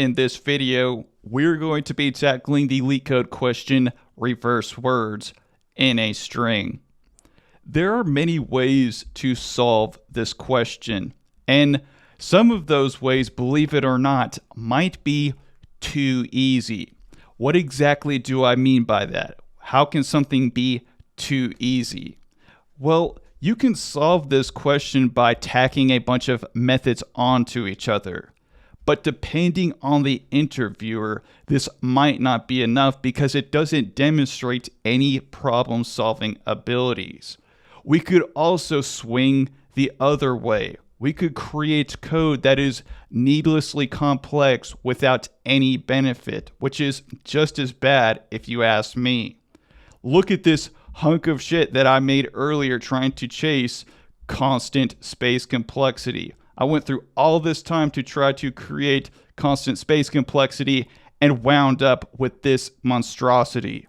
In this video, we're going to be tackling the LeetCode question, reverse words in a string. There are many ways to solve this question, and some of those ways, believe it or not, might be too easy. What exactly do I mean by that? How can something be too easy? Well, you can solve this question by tacking a bunch of methods onto each other. But depending on the interviewer, this might not be enough because it doesn't demonstrate any problem-solving abilities. We could also swing the other way. We could create code that is needlessly complex without any benefit, which is just as bad if you ask me. Look at this hunk of shit that I made earlier trying to chase constant space complexity. I went through all this time to try to create constant space complexity and wound up with this monstrosity.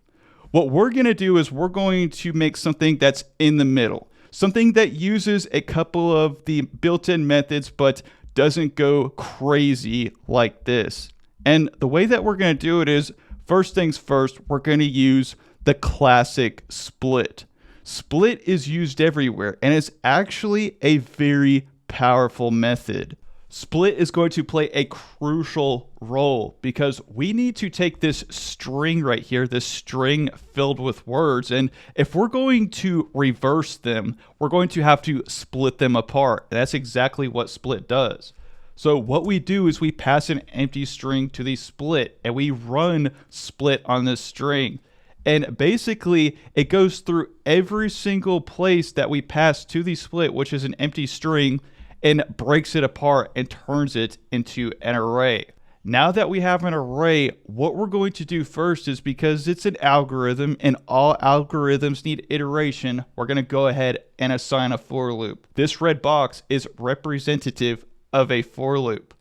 What we're going to do is we're going to make something that's in the middle, something that uses a couple of the built-in methods but doesn't go crazy like this. And the way that we're going to do it is, first things first, we're going to use the classic split. Split is used everywhere, and it's actually a very powerful method. Split is going to play a crucial role because we need to take this string right here, this string filled with words, and if we're going to reverse them, we're going to have to split them apart. And that's exactly what split does. So what we do is we pass an empty string to the split, and we run split on this string. And basically, it goes through every single place that we pass to the split, which is an empty string, and breaks it apart and turns it into an array. Now that we have an array, what we're going to do first is, because it's an algorithm and all algorithms need iteration, we're going to go ahead and assign a for loop. This red box is representative of a for loop.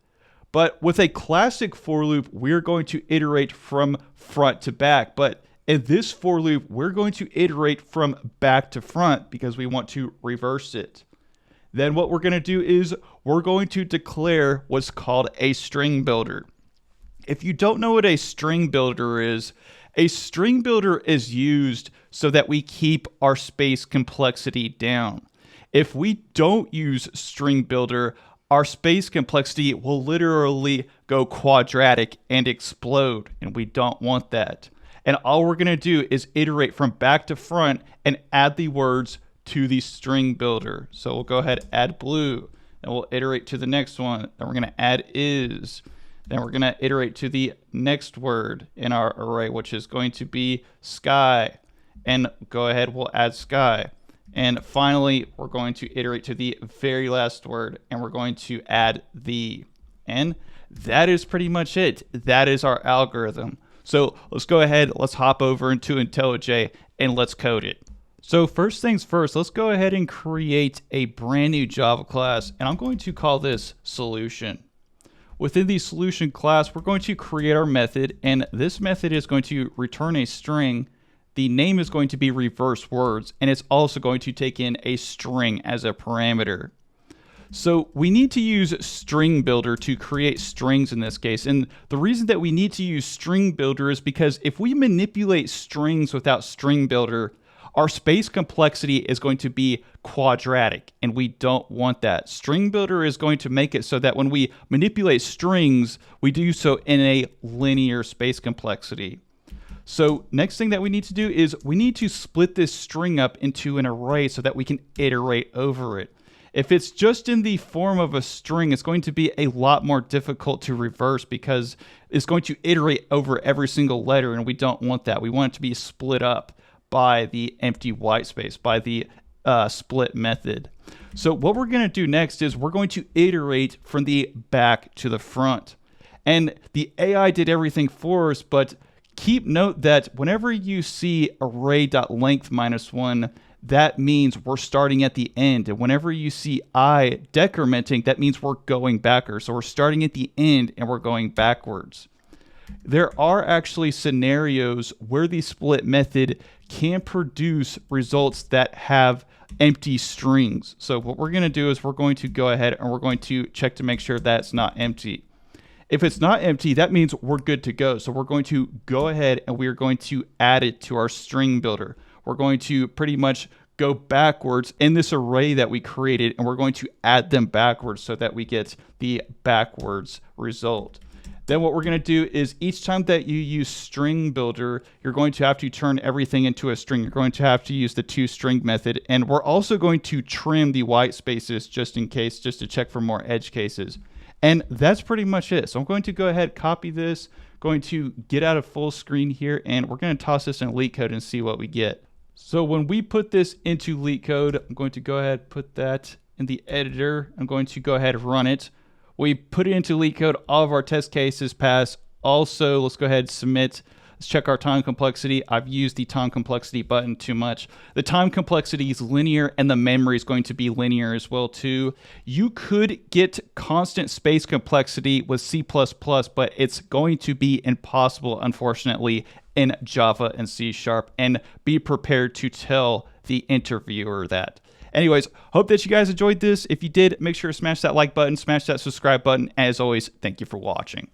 But with a classic for loop, we're going to iterate from front to back. But in this for loop, we're going to iterate from back to front because we want to reverse it. Then what we're going to do is we're going to declare what's called a string builder. If you don't know what a string builder is used so that we keep our space complexity down. If we don't use string builder, our space complexity will literally go quadratic and explode, and we don't want that. And all we're going to do is iterate from back to front and add the words to the string builder. So we'll go ahead, add blue, and we'll iterate to the next one. Then we're going to add is. Then we're going to iterate to the next word in our array, which is going to be sky. And go ahead, we'll add sky. And finally, we're going to iterate to the very last word, and we're going to add the. And that is pretty much it. That is our algorithm. So let's go ahead, let's hop over into IntelliJ, and let's code it. So first things first, let's go ahead and create a brand new Java class, and I'm going to call this solution. Within the solution class, we're going to create our method, and this method is going to return a string. The name is going to be reverse words, and it's also going to take in a string as a parameter. So we need to use string builder to create strings in this case. And the reason that we need to use string builder is because if we manipulate strings without string builder, our space complexity is going to be quadratic, and we don't want that. String builder is going to make it so that when we manipulate strings, we do so in a linear space complexity. So next thing that we need to do is we need to split this string up into an array so that we can iterate over it. If it's just in the form of a string, it's going to be a lot more difficult to reverse because it's going to iterate over every single letter, and we don't want that. We want it to be split up by the empty white space, by the split method. So what we're going to do next is we're going to iterate from the back to the front. And the AI did everything for us, but keep note that whenever you see array.length -1, that means we're starting at the end. And whenever you see I decrementing, that means we're going backwards. So we're starting at the end and we're going backwards. There are actually scenarios where the split method can produce results that have empty strings. So what we're going to do is we're going to go ahead and we're going to check to make sure that's not empty. If it's not empty, that means we're good to go. So we're going to go ahead and we're going to add it to our string builder. We're going to pretty much go backwards in this array that we created, and we're going to add them backwards so that we get the backwards result. Then what we're going to do is each time that you use string builder, you're going to have to turn everything into a string. You're going to have to use the toString method. And we're also going to trim the white spaces just in case, just to check for more edge cases. And that's pretty much it. So I'm going to go ahead, copy this, going to get out of full screen here, and we're going to toss this in LeetCode and see what we get. So when we put this into LeetCode, I'm going to go ahead, put that in the editor. I'm going to go ahead and run it. We put it into LeetCode, all of our test cases pass. Also, let's go ahead and submit. Let's check our time complexity. I've used the time complexity button too much. The time complexity is linear and the memory is going to be linear as well too. You could get constant space complexity with C++, but it's going to be impossible, unfortunately, in Java and C#, and be prepared to tell the interviewer that. Anyways, hope that you guys enjoyed this. If you did, make sure to smash that like button, smash that subscribe button. As always, thank you for watching.